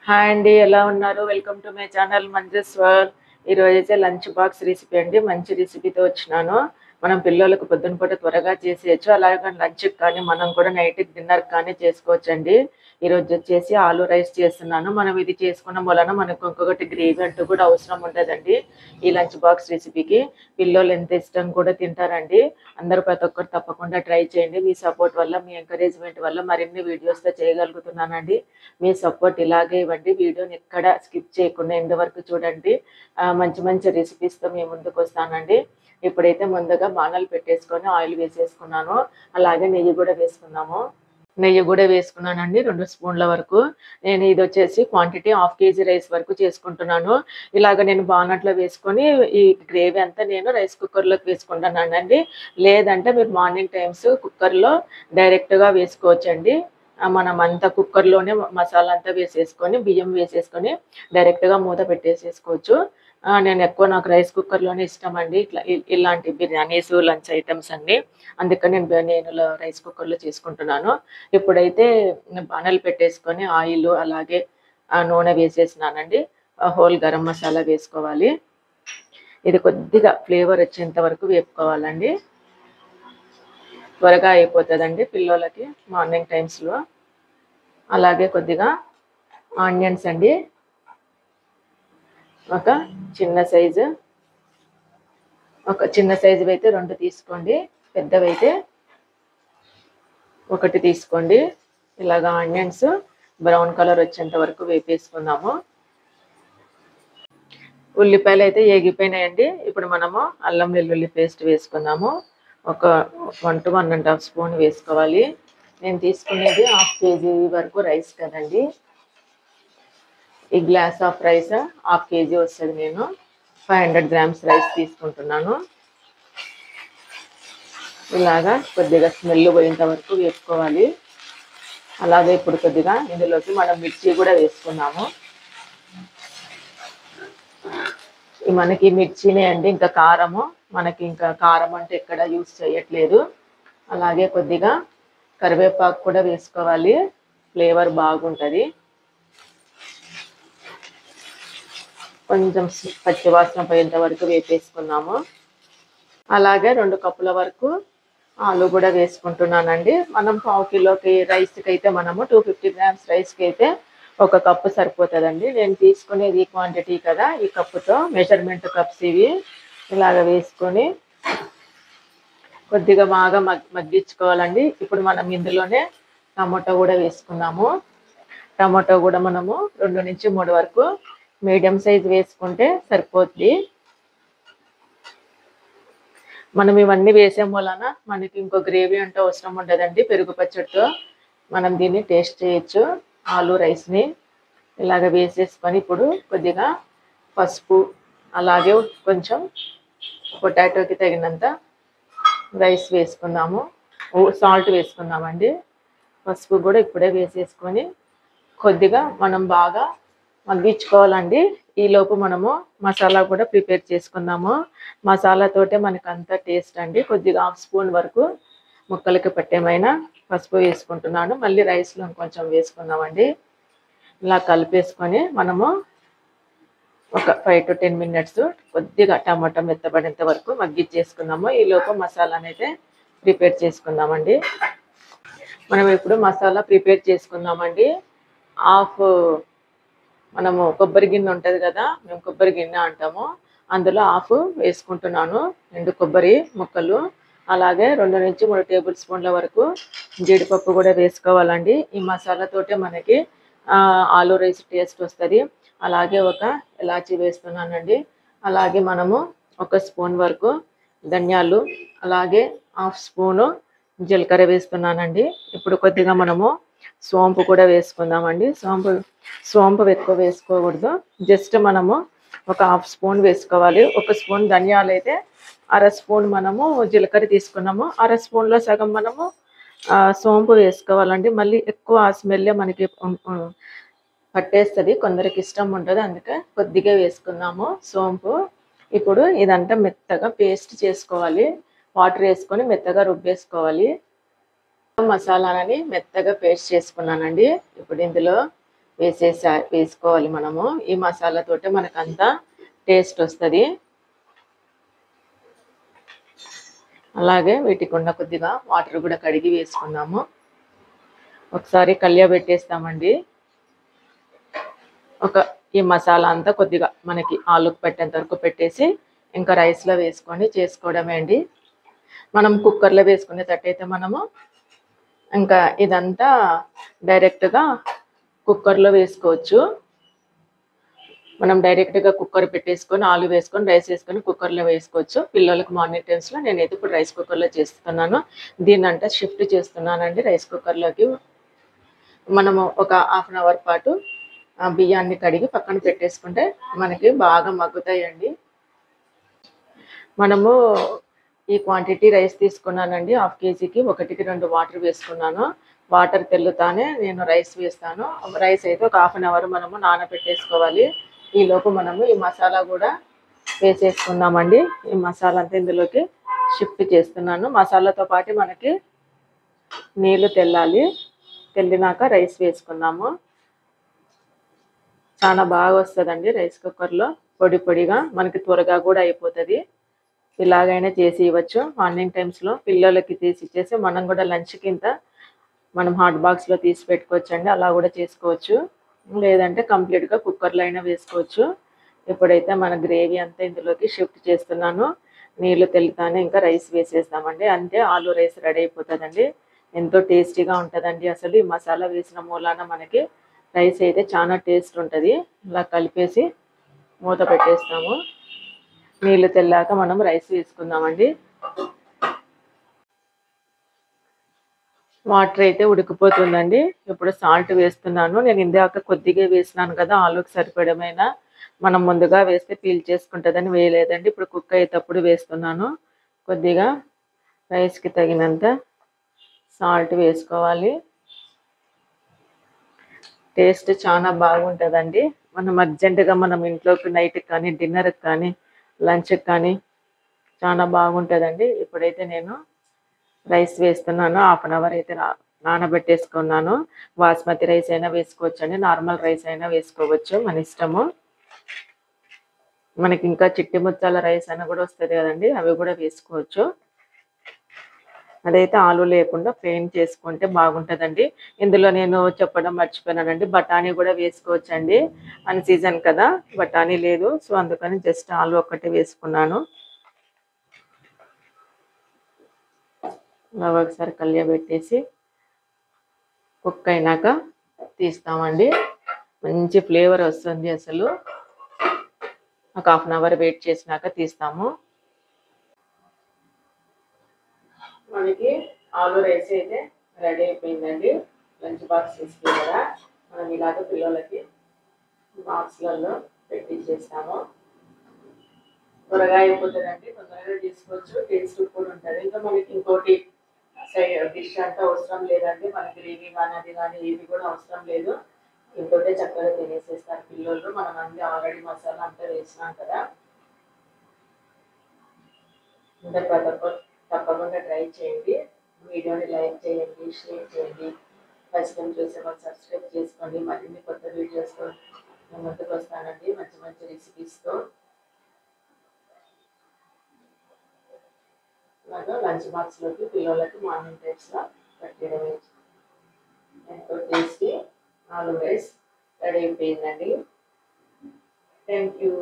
Hi అండి, ఎలా ఉన్నారు? Welcome to my channel Manju's world. ఈరోజైతే లంచ్ బాక్స్ రెసిపీ అండి. మంచి రెసిపీతో వచ్చినాను. మనం పిల్లలకు పొద్దున పూట త్వరగా చేసేయచ్చు, అలాగే లంచ్కి కానీ మనం కూడా నైట్కి డిన్నర్ కానీ చేసుకోవచ్చండి. ఈరోజు వచ్చేసి ఆలూ రైస్ చేస్తున్నాను. మనం ఇది చేసుకున్న వలన మనకు ఇంకొకటి గ్రేవీ అంటూ కూడా అవసరం ఉండదండి. ఈ లంచ్ బాక్స్ రెసిపీకి పిల్లలు ఎంత ఇష్టం కూడా తింటారండి. అందరూ ప్రతి ఒక్కరు తప్పకుండా ట్రై చేయండి. మీ సపోర్ట్ వల్ల, మీ ఎంకరేజ్మెంట్ వల్ల మరిన్ని వీడియోస్తో చేయగలుగుతున్నానండి. మీ సపోర్ట్ ఇలాగే ఇవ్వండి. వీడియోని ఎక్కడ స్కిప్ చేయకుండా ఎండ్ వరకు చూడండి. మంచి మంచి రెసిపీస్తో మీ ముందుకు వస్తానండి. ఇప్పుడైతే ముందుగా బాణాలు పెట్టేసుకొని ఆయిల్ వేసేసుకున్నాను. అలాగే నెయ్యి కూడా వేసుకున్నాము. నెయ్యి కూడా వేసుకున్నానండి 2 స్పూన్ల వరకు. నేను ఇది వచ్చేసి క్వాంటిటీ 1/2 kg రైస్ వరకు చేసుకుంటున్నాను. ఇలాగ నేను బాణట్లో వేసుకొని ఈ గ్రేవీ అంతా నేను రైస్ కుక్కర్లోకి వేసుకుంటున్నానండి. లేదంటే మీరు మార్నింగ్ టైమ్స్ కుక్కర్లో డైరెక్ట్గా వేసుకోవచ్చండి. మనం అంతా కుక్కర్లోనే మసాలా అంతా వేసేసుకొని బియ్యం వేసేసుకొని డైరెక్ట్గా మూత పెట్టేసేసుకోవచ్చు. నేను ఎక్కువ నాకు రైస్ కుక్కర్లోనే ఇష్టం అండి. ఇలాంటి బిర్యానీస్, లంచ్ ఐటమ్స్ అన్నీ. అందుకని నేను రైస్ కుక్కర్లో చేసుకుంటున్నాను. ఇప్పుడైతే బాణలు పెట్టేసుకొని ఆయిల్ అలాగే నూనె వేసేసినానండి. హోల్ గరం మసాలా వేసుకోవాలి. ఇది కొద్దిగా ఫ్లేవర్ వచ్చేంత వరకు వేపుకోవాలండి. త్వరగా అయిపోతుందండి పిల్లలకి మార్నింగ్ టైమ్స్లో. అలాగే కొద్దిగా ఆనియన్స్ అండి, ఒక చిన్న సైజు అయితే 2 తీసుకోండి, పెద్దవైతే 1 తీసుకోండి. ఇలాగా ఆనియన్స్ బ్రౌన్ కలర్ వచ్చేంత వరకు వేపేసుకుందాము. ఉల్లిపాయలు అయితే ఏగిపోయినాయండి. ఇప్పుడు మనము అల్లం వెల్లుల్లి పేస్ట్ వేసుకుందాము. ఒక 1 to 1.5 స్పూన్ వేసుకోవాలి. నేను తీసుకునేది 1/2 kg వరకు రైస్ కదండి. ఈ గ్లాస్ ఆఫ్ రైస్ 1/2 kg వస్తుంది. నేను 500 grams రైస్ తీసుకుంటున్నాను. ఇలాగా కొద్దిగా స్మెల్ పోయేంత వరకు వేసుకోవాలి. అలాగే ఇప్పుడు కొద్దిగా ఇందులోకి మనం మిర్చి కూడా వేసుకున్నాము. మనకి మిర్చినే అండి, ఇంకా కారము మనకి ఇంకా కారం అంటే ఎక్కడ యూస్ చేయట్లేదు. అలాగే కొద్దిగా కరివేపాకు కూడా వేసుకోవాలి, ఫ్లేవర్ బాగుంటుంది. కొంచెం పచ్చివాసన పోయేంత వరకు వేపేసుకున్నాము. అలాగే 2 కప్పుల వరకు ఆలు కూడా వేసుకుంటున్నానండి. మనం 1/2 కిలోకి రైస్కి అయితే మనము 250 grams రైస్కి అయితే 1 కప్పు సరిపోతుందండి. నేను తీసుకునేది ఈ క్వాంటిటీ కదా, ఈ కప్పుతో మెజర్మెంట్ కప్స్ ఇవి. ఇలాగ వేసుకొని కొద్దిగా బాగా మగ్గించుకోవాలండి. ఇప్పుడు మనం ఇందులోనే టమాటో కూడా వేసుకున్నాము. టమాటో కూడా మనము 2 నుంచి 3 వరకు మీడియం సైజ్ వేసుకుంటే సరిపోద్ది. మనం ఇవన్నీ వేసే వలన మనకి ఇంకో గ్రేవీ అంటే అవసరం ఉండదండి. పెరుగు పచ్చడితో మనం దీన్ని టేస్ట్ చేయొచ్చు ఆలూ రైస్ని. ఇలాగ వేసేసుకొని ఇప్పుడు కొద్దిగా పసుపు, అలాగే కొంచెం పొటాటోకి తగినంత రైస్ వేసుకుందాము. సాల్ట్ వేసుకుందామండి. పసుపు కూడా ఇప్పుడే వేసేసుకొని కొద్దిగా మనం బాగా మగ్గించుకోవాలండి. ఈలోపు మనము మసాలా కూడా ప్రిపేర్ చేసుకుందాము. మసాలాతోటే మనకు అంత టేస్ట్ అండి. కొద్దిగా 1/2 స్పూన్ వరకు ముక్కలకి పట్టేమైనా పసుపు వేసుకుంటున్నాను. మళ్ళీ రైస్లో కొంచెం వేసుకుందామండి. ఇలా కలిపేసుకొని మనము ఒక 5 to 10 minutes కొద్దిగా టమాటా మెత్తబడేంత వరకు మగ్గించేసుకుందాము. ఈలోపు మసాలాని అయితే ప్రిపేర్ చేసుకుందామండి. మనం ఇప్పుడు మసాలా ప్రిపేర్ చేసుకుందామండి. మనము కొబ్బరి గిన్నె ఉంటుంది కదా, మేము కొబ్బరి గిన్నె అంటాము, అందులో 1/2 వేసుకుంటున్నాను ఎండు కొబ్బరి ముక్కలు. అలాగే 2 నుంచి 3 టేబుల్ స్పూన్ల వరకు జీడిపప్పు కూడా వేసుకోవాలండి. ఈ మసాలాతోటే మనకి ఆలూ రైస్ టేస్ట్ వస్తుంది. అలాగే ఒక ఇలాచీ వేస్తున్నానండి. అలాగే మనము 1 స్పూన్ వరకు ధనియాలు, అలాగే 1/2 స్పూను జీలకర్ర వేస్తున్నానండి. ఇప్పుడు కొద్దిగా మనము సోంపు కూడా వేసుకుందామండి. సోంపు ఎక్కువ వేసుకోకూడదు, జస్ట్ మనము ఒక 1/2 స్పూన్ వేసుకోవాలి. 1 స్పూన్ ధనియాలు అయితే 1/2 స్పూన్ మనము జీలకర్ర తీసుకున్నాము. 1/2 స్పూన్లో సగం మనము సోంపు వేసుకోవాలండి. మళ్ళీ ఎక్కువ ఆ స్మెల్ మనకి పట్టేస్తుంది, కొందరికి ఇష్టం ఉంటుంది, అందుకే కొద్దిగా వేసుకున్నాము సోంపు. ఇప్పుడు ఇదంతా మెత్తగా పేస్ట్ చేసుకోవాలి. వాటర్ వేసుకొని మెత్తగా రుబ్బేసుకోవాలి. మసాలాని మెత్తగా పేస్ట్ చేసుకున్నానండి. ఇప్పుడు ఇందులో వేసుకోవాలి మనము. ఈ మసాలాతోటే మనకంతా టేస్ట్ వస్తుంది. అలాగే వీటికి ఉన్న కొద్దిగా వాటర్ కూడా కడిగి వేసుకున్నాము. ఒకసారి కలియబెట్టేస్తామండి. ఈ మసాలా అంతా కొద్దిగా మనకి ఆలుకు పెట్టేంత వరకు పెట్టేసి ఇంకా రైస్లో వేసుకొని చేసుకోవడమే అండి. మనం కుక్కర్లో వేసుకునేటట్టయితే మనము ఇంకా ఇదంతా డైరెక్ట్గా కుక్కర్లో వేసుకోవచ్చు. మనం డైరెక్ట్గా కుక్కర్ పెట్టేసుకొని ఆలు వేసుకొని రైస్ వేసుకొని కుక్కర్లో వేసుకోవచ్చు. పిల్లలకు మార్నింగ్ టైమ్స్లో నేనైతే ఇప్పుడు రైస్ కుక్కర్లో చేస్తున్నాను. దీన్నంతా షిఫ్ట్ చేస్తున్నానండి రైస్ కుక్కర్లోకి. మనము ఒక హాఫ్ అన్ అవర్ పాటు బియ్యాన్ని కడిగి పక్కన పెట్టేసుకుంటే మనకి బాగా మగ్గుతాయండి. మనము ఈ క్వాంటిటీ రైస్ తీసుకున్నానండి. హాఫ్ కేజీకి 1కి 2 వాటర్ వేసుకున్నాను. వాటర్ తెల్లుతానే నేను రైస్ వేస్తాను. రైస్ అయితే ఒక హాఫ్ అన్ అవర్ మనము నానబెట్టేసుకోవాలి. ఈలోపు మనము ఈ మసాలా కూడా వేసేసుకున్నామండి. ఈ మసాలా అంతా ఇందులోకి షిఫ్ట్ చేస్తున్నాను. మసాలాతో పాటు మనకి నీళ్ళు తెల్లాలి. తెల్లినాక రైస్ వేసుకున్నాము. చాలా బాగా వస్తుందండి రైస్ కుక్కర్లో. పొడి పొడిగా మనకి త్వరగా కూడా అయిపోతుంది. ఇలాగైనా చేసి ఇవ్వచ్చు మార్నింగ్ టైమ్స్లో పిల్లలకి తీసి ఇచ్చేసి మనం కూడా లంచ్కి ఇంత మనం హాట్ బాక్స్లో తీసి పెట్టుకోవచ్చు అండి. అలా కూడా చేసుకోవచ్చు. లేదంటే కంప్లీట్గా కుక్కర్లో అయినా వేసుకోవచ్చు. ఇప్పుడైతే మన గ్రేవీ అంతా ఇందులోకి షిఫ్ట్ చేస్తున్నాను. నీళ్ళు తెల్లుతానే ఇంకా రైస్ వేసేస్తామండి. అంతే ఆలు రైస్ రెడీ అయిపోతుందండి. ఎంతో టేస్టీగా ఉంటుందండి. అసలు ఈ మసాలా వేసిన మూలాన మనకి రైస్ అయితే చాలా టేస్ట్ ఉంటుంది. ఇలా కలిపేసి మూత పెట్టేస్తాము. నీళ్ళు తెల్లాక మనం రైస్ వేసుకుందామండి. వాటర్ అయితే ఉడికిపోతుందండి. ఇప్పుడు సాల్ట్ వేస్తున్నాను. నేను ఇందాక కొద్దిగా వేసినాను కదా ఆలుకి సరిపడమైనా. మనం ముందుగా వేస్తే పీల్ చేసుకుంటుందని వేయలేదండి. ఇప్పుడు కుక్ అయ్యేటప్పుడు వేస్తున్నాను. కొద్దిగా రైస్కి తగినంత సాల్ట్ వేసుకోవాలి. టేస్ట్ చాలా బాగుంటుందండి. మనం అర్జెంటుగా మనం ఇంట్లోకి నైట్కి కానీ డిన్నర్కి కానీ లంచ్కి కానీ చాలా బాగుంటుందండి. ఇప్పుడైతే నేను రైస్ వేస్తున్నాను. హాఫ్ అన్ అవర్ అయితే నానబెట్టేసుకున్నాను. బాస్మతి రైస్ అయినా వేసుకోవచ్చు అండి. నార్మల్ రైస్ అయినా వేసుకోవచ్చు, మన ఇష్టము. మనకి ఇంకా చిట్టి ముత్యాల రైస్ అయినా కూడా వస్తుంది కదండి, అవి కూడా వేసుకోవచ్చు. అదైతే ఆలు లేకుండా ప్లెయిన్ చేసుకుంటే బాగుంటుందండి. ఇందులో నేను చెప్పడం మర్చిపోయానండి, బఠానీ కూడా వేసుకోవచ్చు అండి. అన్ సీజన్ కదా, బఠానీ లేదు, సో అందుకని జస్ట్ ఆలు ఒక్కటే వేసుకున్నాను. ఒకసారి కలియబెట్టేసి కుక్ అయినాక తీస్తామండి. మంచి ఫ్లేవర్ వస్తుంది. అసలు ఒక హాఫ్ అన్ అవర్ వెయిట్ చేసినాక తీస్తాము. మనకి ఆలు రైస్ అయితే రెడీ అయిపోయిందండి. లంచ్ బాక్స్ రెసిపీ కూడా మనం ఇలాగ పిల్లలకి బాక్స్లలో పెట్టించేస్తాము. త్వరగా అయిపోతుందండి, తొందరగా తీసుకోవచ్చు, టేస్ట్ కూడా ఉంటుంది. ఇంకా మనకి ఇంకోటి డిష్ అంటే అవసరం లేదండి. మన గ్రేవీ కానీ అది కానీ ఏది కూడా అవసరం లేదు. ఇంకోటే చక్కగా తినేసేస్తారు పిల్లలు. మనం అన్ని ఆల్రెడీ మసాలా అంతా వేసినాం కదా. ఇంకా తప్పకుండా ట్రై చేయండి. వీడియోని లైక్ చేయండి, షేర్ చేయండి. ఫస్ట్ టైం చూసే వాళ్ళు సబ్స్క్రైబ్ చేసుకోండి. మరిన్ని కొత్త వీడియోస్తో నేను ముందుకు వస్తానండి, మంచి మంచి రెసిపీస్తో. అలాగా లంచ్ బాక్స్లోకి పిల్లలకి మార్నింగ్ టైమ్స్లో పెట్టడమే. ఎంతో టేస్టీ ఆలు రైస్ రెడీ అయిపోయిందండి. Thank you.